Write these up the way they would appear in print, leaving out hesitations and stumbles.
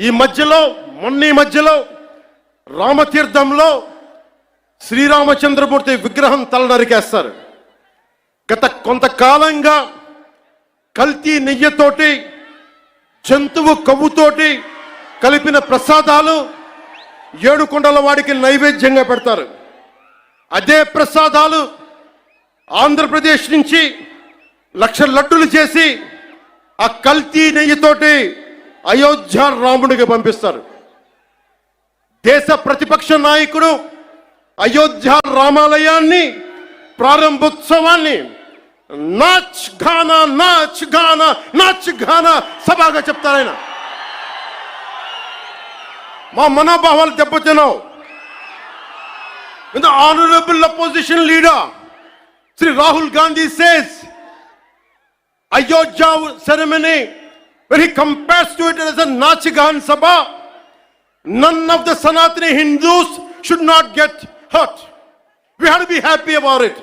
ఈ మధ్యలో రామతీర్థంలో శ్రీరామచంద్రమూర్తి విగ్రహం తల నరికేస్తారు. గత కొంతకాలంగా కల్తీ నెయ్యితోటి జంతువు కొవ్వుతోటి కలిపిన ప్రసాదాలు ఏడుకొండల వాడికి నైవేద్యంగా పెడతారు. అదే ప్రసాదాలు ఆంధ్రప్రదేశ్ నుంచి 1,00,000 లడ్డులు చేసి ఆ కల్తీ నెయ్యితోటి అయోధ్య రాముడికి పంపిస్తారు. దేశ ప్రతిపక్ష నాయకుడు అయోధ్య రామాలయాన్ని ప్రారంభోత్సవాన్ని నాచ్ గానా నాచ్ గానా నాచ్ గానా సభగా చెప్తారాయన. మా మనోభావాలు దెబ్బతిన్నావు. When the honorable opposition leader Sri Rahul Gandhi says Ayodhya ceremony, when he compares to it as a Nachigan Sabha, none of the Sanatani Hindus should not get hurt. We have to be happy about it.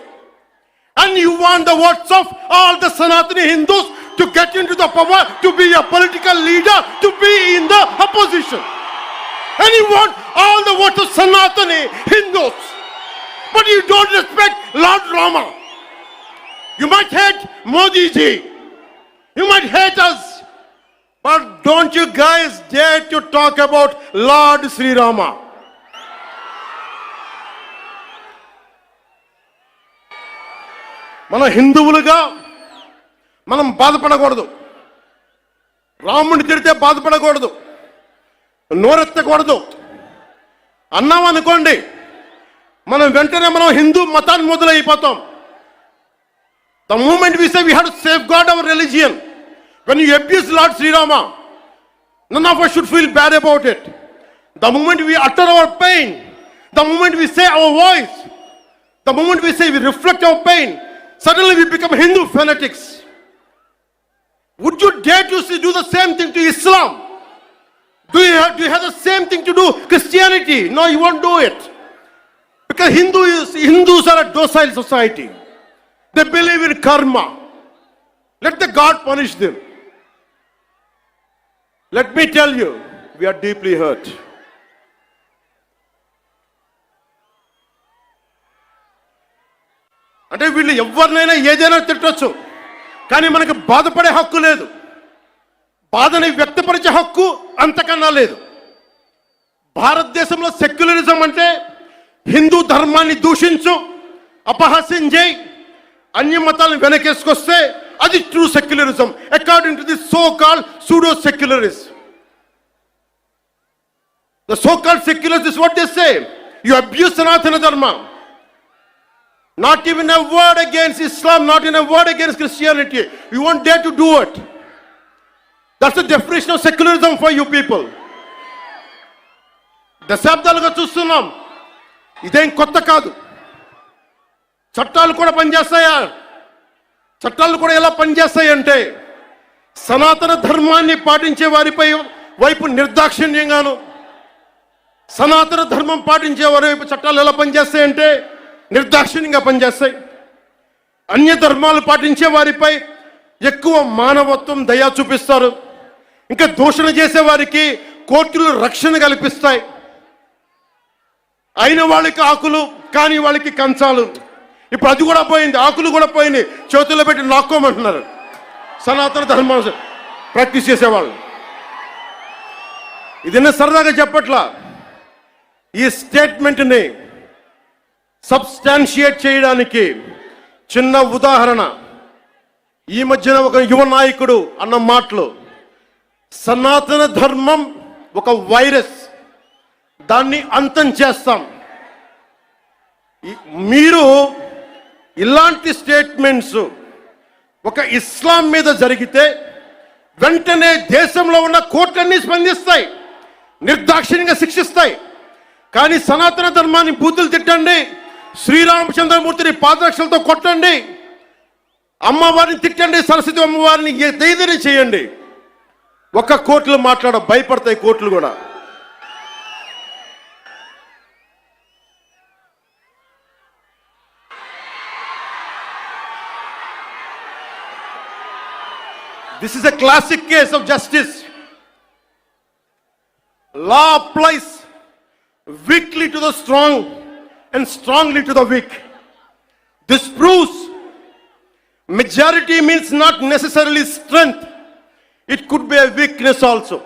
And you want the votes of all the Sanatani Hindus to get into the power, to be a political leader, to be in the opposition. And you want all the votes of Sanatani Hindus. But you don't respect Lord Rama. You might hate Modi ji. You might hate us. But don't you guys dare to talk about Lord Sri Rama. మన హిందువులుగా మనం బాధపడకూడదు. రాముడిని తిడితే బాధపడకూడదు, నోరెత్తకూడదు. అన్నామనుకోండి మనం వెంటనే హిందూ మతాన్ని మొదలైపోతాం. The moment we say we have to safeguard our religion, when you abuse Lord Sri Rama, none of us should feel bad about it. The moment we utter our pain, the moment we say our voice, the moment we say we reflect our pain, suddenly we become Hindu fanatics. Would you dare to do the same thing to Islam? Do you have the same thing to do Christianity? No, you won't do it. Because Hindus are a docile society. They believe in karma. Let the God punish them. Let me tell you, we are deeply hurt. అంటే వీళ్ళు ఎవరినైనా ఏదైనా తిట్టొచ్చు, కానీ మనకు బాధపడే హక్కు లేదు. బాధని వ్యక్తపరిచే హక్కు అంతకన్నా లేదు. భారతదేశంలో సెక్యులరిజం అంటే హిందూ ధర్మాన్ని దూషించు, అపహాస్యం చేయి, అన్య మతాలను వెనకేసుకొస్తే అది true secularism according to the so called pseudo secularist. The so called secularists is what they say. You abuse Sanatana Dharma. Not even a word against Islam, not even a word against Christianity. You won't dare to do it. That's the definition of secularism for you people. దశాబ్దాలుగా చూస్తున్నాం. ఇదేం కొత్త కాదు. చట్టాలు కూడా పనిచేస్తాయా? చట్టాలు కూడా ఎలా పనిచేస్తాయంటే సనాతన ధర్మాన్ని పాటించే వారిపై వైపు నిర్దాక్షిణ్యంగాను, సనాతన ధర్మం పాటించే వారి వైపు చట్టాలు ఎలా పనిచేస్తాయంటే నిర్దాక్షిణ్యంగా పనిచేస్తాయి. అన్య ధర్మాలు పాటించే వారిపై ఎక్కువ మానవత్వం, దయ చూపిస్తారు. ఇంకా దూషణ చేసే వారికి కోర్టులు రక్షణ కల్పిస్తాయి. అయిన వాళ్ళకి ఆకులు, కాని వాళ్ళకి కంచాలు. ఇప్పుడు అది కూడా పోయింది, ఆకులు కూడా పోయింది. చేతుల్లో పెట్టి నాక్కోమంటున్నారు సనాతన ధర్మం ప్రాక్టీస్ చేసేవాళ్ళు. ఇది సరదాగా చెప్పట్లా. ఈ స్టేట్మెంట్ని సబ్స్టాన్షియేట్ చేయడానికి చిన్న ఉదాహరణ. ఈ మధ్యన ఒక యువ నాయకుడు అన్న మాటలు, సనాతన ధర్మం ఒక వైరస్, దాన్ని అంతం చేస్తాం. మీరు ఇలాంటి స్టేట్మెంట్స్ ఒక ఇస్లాం మీద జరిగితే వెంటనే దేశంలో ఉన్న కోర్టులన్నీ స్పందిస్తాయి, నిర్దాక్షిణ్యంగా శిక్షిస్తాయి. కానీ సనాతన ధర్మాన్ని బూతులు తిట్టండి, శ్రీరామచంద్రమూర్తిని పాదరక్షలతో కొట్టండి, అమ్మవారిని తిట్టండి, సరస్వతి అమ్మవారిని ఏదైనా చేయండి, ఒక్క కోర్టులు భయపడతాయి కోర్టులు కూడా. This is a classic case of justice. Law applies weakly to the strong and strongly to the weak. This proves majority means not necessarily strength. It could be a weakness also.